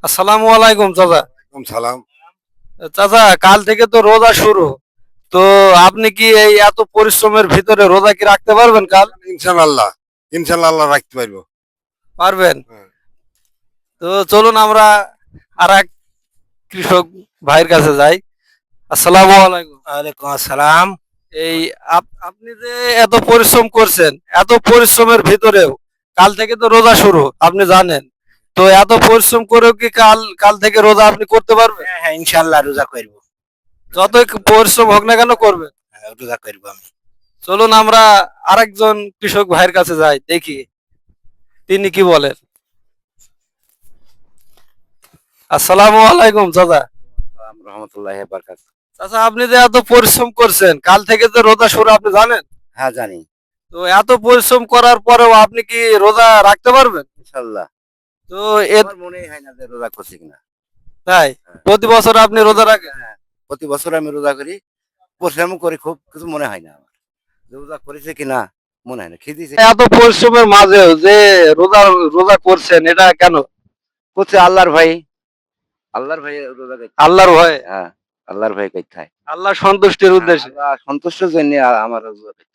আসসালামু আলাইকুম চাচা। ওয়ালাইকুম সালাম। চাচা, কাল থেকে তো রোজা শুরু। তো আপনি কি এই এত পরিশ্রমের ভিতরে রোজা কি রাখতে পারবেন কাল? ইনশাল্লাহ, ইনশাল্লাহ আল্লাহ রাখতে পারবো। পারবেন? হ্যাঁ। তো চলুন আমরা আর এক কৃষক ভাইয়ের কাছে যাই। আসসালামু আলাইকুম। ওয়ালাইকুম আসসালাম। এই আপনি যে এত পরিশ্রম করছেন, এত পরিশ্রমের ভিতরেও কাল থেকে তো রোজা শুরু, আপনি জানেন। তো এত পরিশ্রম করেও কি কাল কাল থেকে রোজা আপনি করতে পারবেন? হ্যাঁ হ্যাঁ, ইনশাল্লাহ রোজা করবো। যতই পরিশ্রম হোক না কেন করবেন? হ্যাঁ, রোজা করবো আমি। চলুন আমরা আরেকজন কৃষক ভাইয়ের কাছে যাই, দেখি তিনি কি বলেন। আসসালামু আলাইকুম চাচা। রহমতুল্লাহ বারকাত। চাচা, আপনি যে এত পরিশ্রম করছেন, কাল থেকে তো রোজা শুরু, আপনি জানেন। হ্যাঁ জানি। তো এত পরিশ্রম করার পরেও আপনি কি রোজা রাখতে পারবেন? ইনশাল্লাহ। তো এর আমার মনেই হয় না যে রোজা করছি কিনা। তাই প্রতি বছর আপনি রোজা রাখেন? হ্যাঁ, প্রতি বছর আমি রোজা করি, পরিশ্রম করি, খুব কিছু মনে হয় না আমার যে রোজা করেছে কিনা। মনে হয় না খিদিছে এত পরিশ্রমের মাঝেও যে রোজা রোজা করছেন, এটা কেন? করছে আল্লাহর ভাই। আল্লাহর ভাই রোজা করতে। আল্লাহর ভয়ে, হ্যাঁ, আল্লাহর ভাই করতে হয়। আল্লাহ সন্তুষ্টির উদ্দেশ্যে। আল্লাহ সন্তুষ্ট জন্য আমার রোজা করতে হয়।